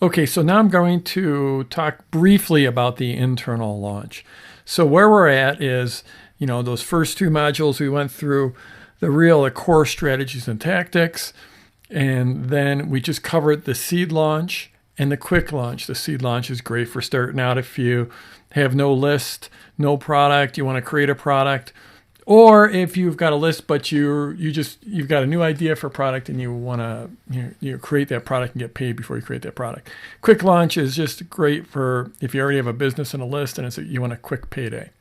Okay, so now I'm going to talk briefly about the internal launch. So where we're at is, those first two modules we went through, the core strategies and tactics, and then we just covered the seed launch and the quick launch. The seed launch is great for starting out if you have no list, no product, you want to create a product, or if you've got a list but you've got a new idea for a product and you want to create that product and get paid before you create that product. Quick launch is just great for if you already have a business and a list and you want a quick payday.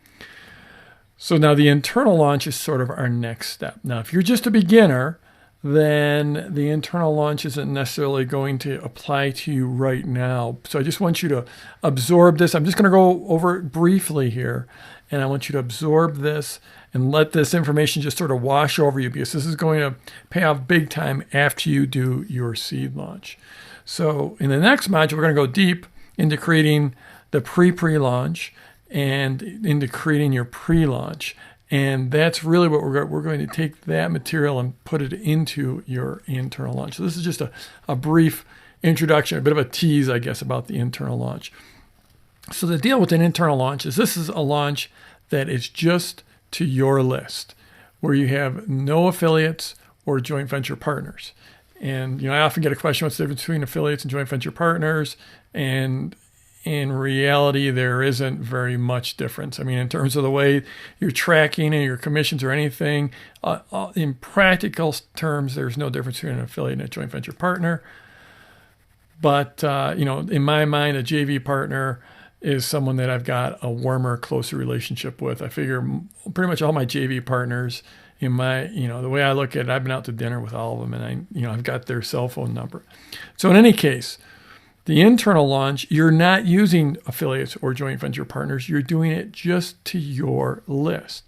So now the internal launch is sort of our next step. Now, if you're just a beginner, then the internal launch isn't necessarily going to apply to you right now. So I just want you to absorb this. I'm just going to go over it briefly here, and I want you to absorb this and let this information just sort of wash over you, because this is going to pay off big time after you do your seed launch. So in the next module, we're going to go deep into creating the pre-launch and into creating your pre-launch. And that's really what we're going to take that material and put it into your internal launch. So this is just a brief introduction, a bit of a tease, I guess, about the internal launch. So the deal with an internal launch is this is a launch that is just to your list, where you have no affiliates or joint venture partners. And I often get a question, what's the difference between affiliates and joint venture partners? And in reality, there isn't very much difference. I mean, in terms of the way you're tracking and your commissions or anything, in practical terms, there's no difference between an affiliate and a joint venture partner. But, in my mind, a JV partner is someone that I've got a warmer, closer relationship with. I figure pretty much all my JV partners the way I look at it, I've been out to dinner with all of them, and I've got their cell phone number. So in any case, the internal launch, you're not using affiliates or joint venture partners. You're doing it just to your list.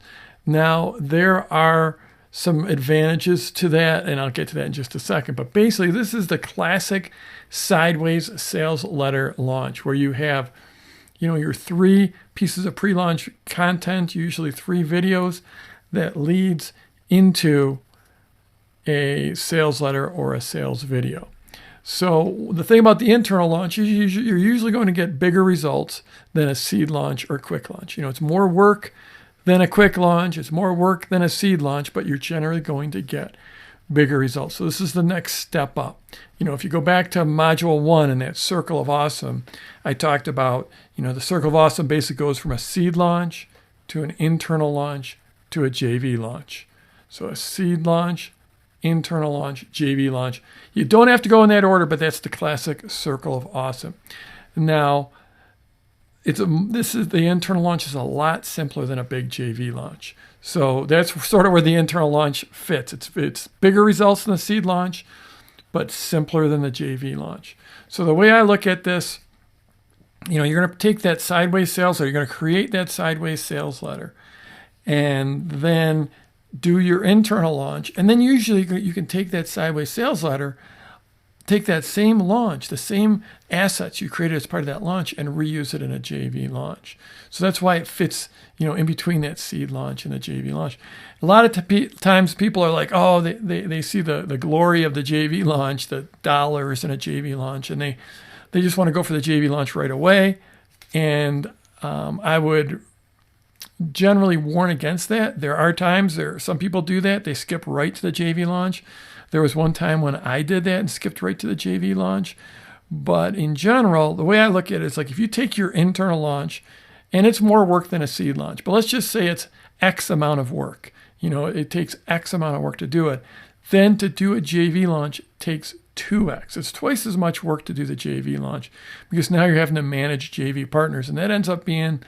Now, there are some advantages to that, and I'll get to that in just a second. But basically, this is the classic sideways sales letter launch, where you have your 3 pieces of pre-launch content, usually 3 videos, that leads into a sales letter or a sales video. So the thing about the internal launch is you're usually going to get bigger results than a seed launch or quick launch. It's more work than a quick launch. It's more work than a seed launch, but you're generally going to get bigger results. So this is the next step up. If you go back to module 1 and that circle of awesome, I talked about, the circle of awesome basically goes from a seed launch to an internal launch to a JV launch. So a seed launch, internal launch, JV launch. You don't have to go in that order, but that's the classic circle of awesome. Now, the internal launch is a lot simpler than a big JV launch. So that's sort of where the internal launch fits. It's bigger results than the seed launch, but simpler than the JV launch. So the way I look at this, you're going to take that sideways sales letter, you're going to create that sideways sales letter, and then do your internal launch. And then usually you can take that sideways sales letter, take that same launch, the same assets you created as part of that launch, and reuse it in a JV launch. So that's why it fits, in between that seed launch and the JV launch. A lot of times people are like, oh, they see the glory of the JV launch, the dollars in a JV launch, and they just want to go for the JV launch right away. And I would generally warn against that. There are times some people do that. They skip right to the JV launch. There was one time when I did that and skipped right to the JV launch. But in general, the way I look at it is like if you take your internal launch, and it's more work than a seed launch, but let's just say it's X amount of work. It takes X amount of work to do it. Then to do a JV launch takes 2X. It's twice as much work to do the JV launch, because now you're having to manage JV partners, and that ends up being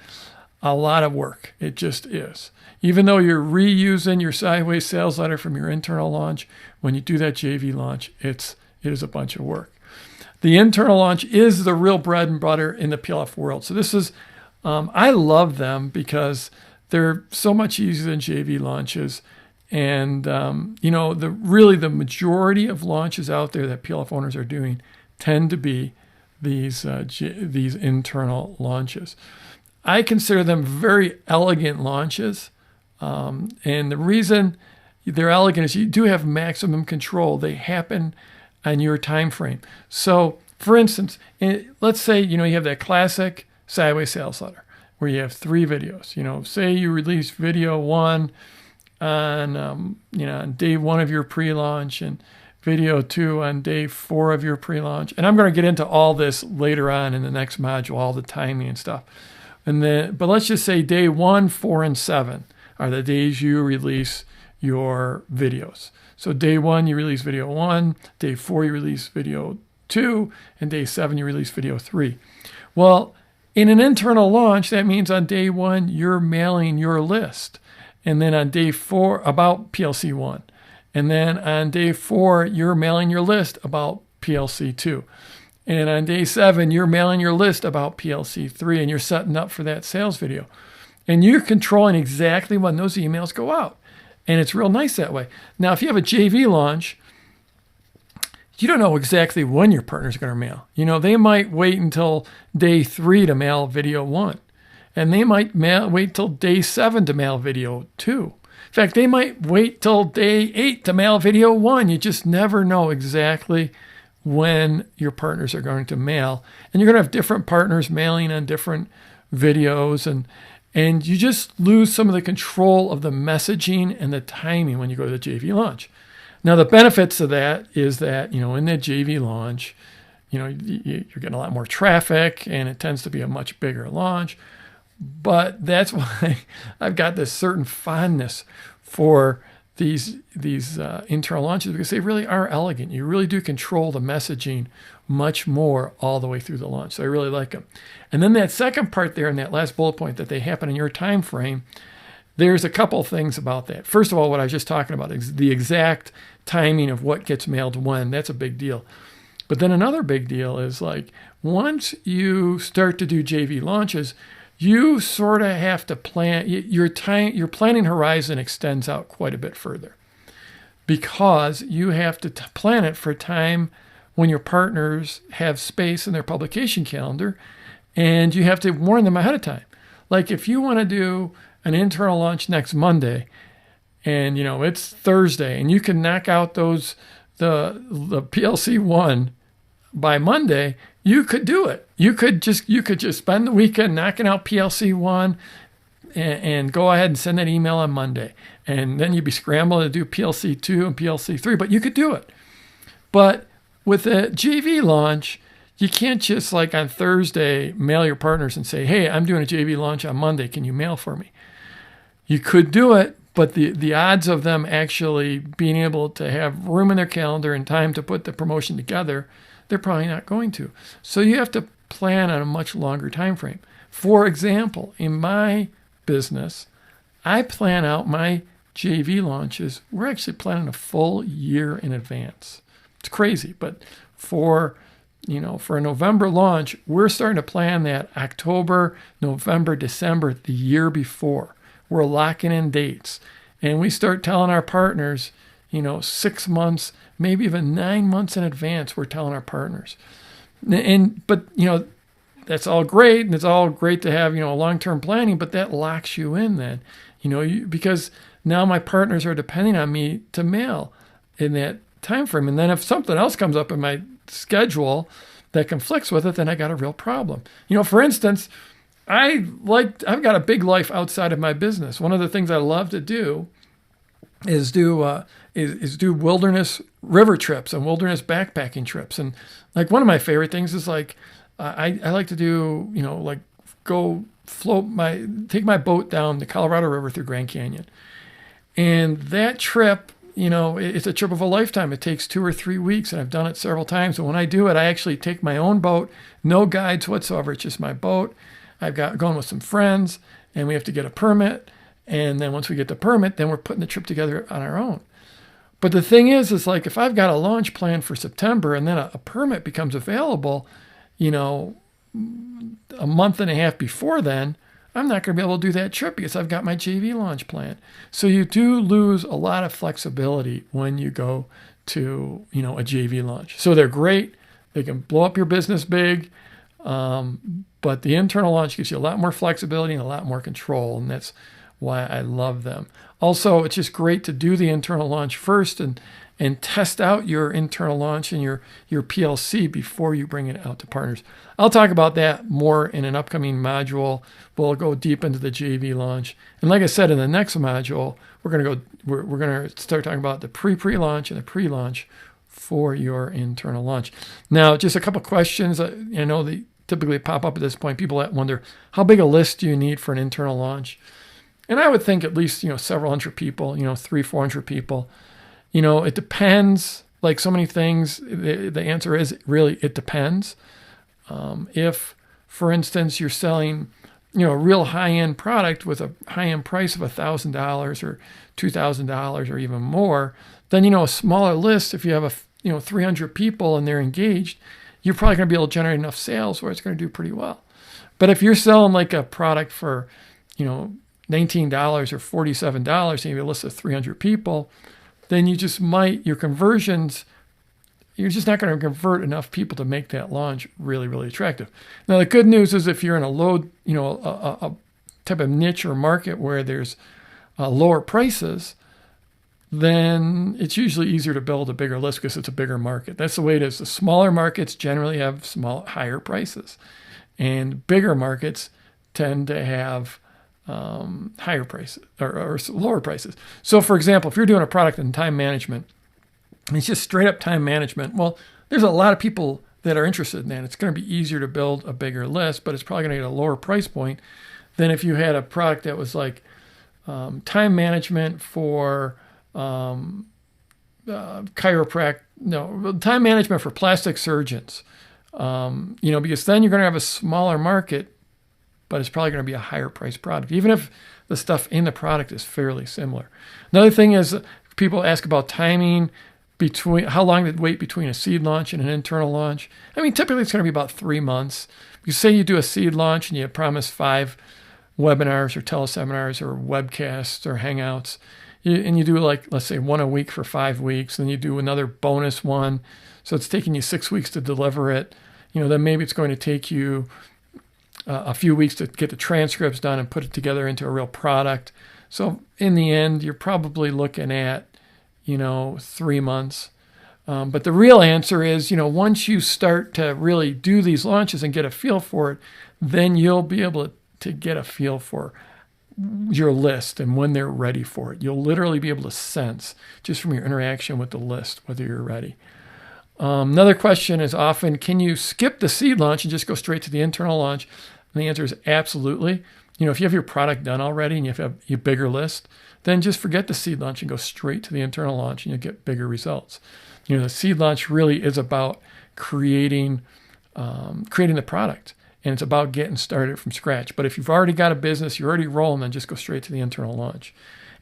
a lot of work. It just is. Even though you're reusing your sideways sales letter from your internal launch, when you do that JV launch, it is a bunch of work. The internal launch is the real bread and butter in the PLF world. So this is, I love them because they're so much easier than JV launches. And, the majority of launches out there that PLF owners are doing tend to be these internal launches. I consider them very elegant launches. And the reason they're elegant is you do have maximum control. They happen on your time frame. So For instance, let's say, you have that classic sideways sales letter where you have 3 videos. Say you release video 1 on, on day 1 of your pre-launch, and video 2 on day 4 of your pre-launch. And I'm going to get into all this later on in the next module, all the timing and stuff. But let's just say day 1, 4, and 7 are the days you release your videos. So day 1, you release video 1, day 4, you release video 2, and day 7, you release video 3. Well, in an internal launch, that means on day 1, you're mailing your list. And then on day 4, about PLC 1. And then on day 4, you're mailing your list about PLC 2. And on day 7, you're mailing your list about PLC 3, and you're setting up for that sales video. And you're controlling exactly when those emails go out. And it's real nice that way. Now, if you have a JV launch, you don't know exactly when your partner's going to mail. They might wait until day 3 to mail video 1. And they might wait till day 7 to mail video 2. In fact, they might wait till day 8 to mail video 1. You just never know exactly when your partners are going to mail. And you're going to have different partners mailing on different videos. And you just lose some of the control of the messaging and the timing when you go to the JV launch. Now, the benefits of that is that, in the JV launch, you're getting a lot more traffic, and it tends to be a much bigger launch. But that's why I've got this certain fondness for these internal launches, because they really are elegant. You really do control the messaging much more all the way through the launch. So I really like them. And then that second part there in that last bullet point, that they happen in your time frame, there's a couple things about that. First of all, what I was just talking about is the exact timing of what gets mailed when. That's a big deal. But then another big deal is, like, once you start to do JV launches, you sort of have to plan your planning horizon extends out quite a bit further, because you have to plan it for a time when your partners have space in their publication calendar, and you have to warn them ahead of time. Like, if you want to do an internal launch next Monday, and it's Thursday, and you can knock out the PLC 1 by Monday, you could do it. You could just spend the weekend knocking out PLC 1 and go ahead and send that email on Monday. And then you'd be scrambling to do PLC 2 and PLC 3, but you could do it. But with a JV launch, you can't just, like, on Thursday mail your partners and say, hey, I'm doing a JV launch on Monday. Can you mail for me? You could do it, but the odds of them actually being able to have room in their calendar and time to put the promotion together, they're probably not going to. So you have to plan on a much longer time frame. For example, in my business, I plan out my JV launches. We're actually planning a full year in advance. It's crazy, but for a November launch, we're starting to plan that October, November, December, the year before. We're locking in dates, and we start telling our partners, 6 months, maybe even 9 months in advance. We're telling our partners, but that's all great, and it's all great to have long-term planning, but that locks you in then, because now my partners are depending on me to mail in that time frame, and then if something else comes up in my schedule that conflicts with it, then I got a real problem. For instance, I've got a big life outside of my business. One of the things I love to do is do wilderness river trips and wilderness backpacking trips. And, like, one of my favorite things is, like, I like to do, go take my boat down the Colorado River through Grand Canyon. And that trip, it's a trip of a lifetime. It takes 2 or 3 weeks, and I've done it several times. And when I do it, I actually take my own boat, no guides whatsoever. It's just my boat. I've got going with some friends, and we have to get a permit. And then once we get the permit, then we're putting the trip together on our own. But the thing is like, if I've got a launch planned for September and then a permit becomes available, a month and a half before then, I'm not going to be able to do that trip because I've got my JV launch planned. So you do lose a lot of flexibility when you go to, a JV launch. So they're great. They can blow up your business big. But the internal launch gives you a lot more flexibility and a lot more control. And that's why I love them. Also, it's just great to do the internal launch first and and test out your internal launch and your PLC before you bring it out to partners. I'll talk about that more in an upcoming module. We'll go deep into the JV launch. And like I said, in the next module, we're going to start talking about the pre-launch and the pre-launch for your internal launch. Now, just a couple questions I know that typically pop up at this point. People that wonder, how big a list do you need for an internal launch? And I would think at least, several hundred people, 300-400 people. It depends. Like so many things, the answer is really it depends. If, for instance, you're selling, a real high-end product with a high-end price of $1,000 or $2,000 or even more, then, a smaller list, if you have 300 people and they're engaged, you're probably going to be able to generate enough sales where it's going to do pretty well. But if you're selling like a product for, $19 or $47 and you have a list of 300 people, then you just your conversions, you're just not going to convert enough people to make that launch really, really attractive. Now, the good news is if you're in a low, a type of niche or market where there's lower prices, then it's usually easier to build a bigger list because it's a bigger market. That's the way it is. The smaller markets generally have higher prices, and bigger markets tend to have higher prices or lower prices. So, for example, if you're doing a product in time management, and it's just straight up time management, well, there's a lot of people that are interested in that. It's going to be easier to build a bigger list, but it's probably going to get a lower price point than if you had a product that was like time management for time management for plastic surgeons. Because then you're going to have a smaller market, but it's probably going to be a higher price product, even if the stuff in the product is fairly similar. Another thing is people ask about timing between how long to wait between a seed launch and an internal launch. I mean, typically it's going to be about 3 months. You say you do a seed launch and you promise 5 webinars or teleseminars or webcasts or hangouts, and you do like, let's say 1 a week for 5 weeks, then you do another bonus one. So it's taking you 6 weeks to deliver it. Then maybe it's going to take you a few weeks to get the transcripts done and put it together into a real product. So in the end, you're probably looking at, 3 months. But the real answer is, once you start to really do these launches and get a feel for it, then you'll be able to get a feel for your list and when they're ready for it. You'll literally be able to sense just from your interaction with the list whether you're ready. Another question is often, can you skip the seed launch and just go straight to the internal launch? And the answer is absolutely. If you have your product done already and you have your bigger list, then just forget the seed launch and go straight to the internal launch and you'll get bigger results. The seed launch really is about creating the product, and it's about getting started from scratch. But if you've already got a business, you're already rolling, then just go straight to the internal launch.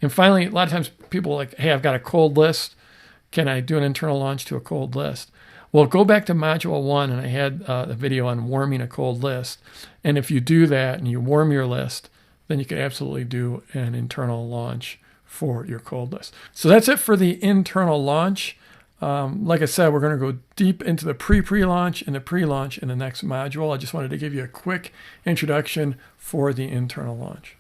And finally, a lot of times people are like, hey, I've got a cold list. Can I do an internal launch to a cold list? Well, go back to Module 1, and I had a video on warming a cold list. And if you do that and you warm your list, then you could absolutely do an internal launch for your cold list. So that's it for the internal launch. Like I said, we're going to go deep into the pre-launch and the pre-launch in the next module. I just wanted to give you a quick introduction for the internal launch.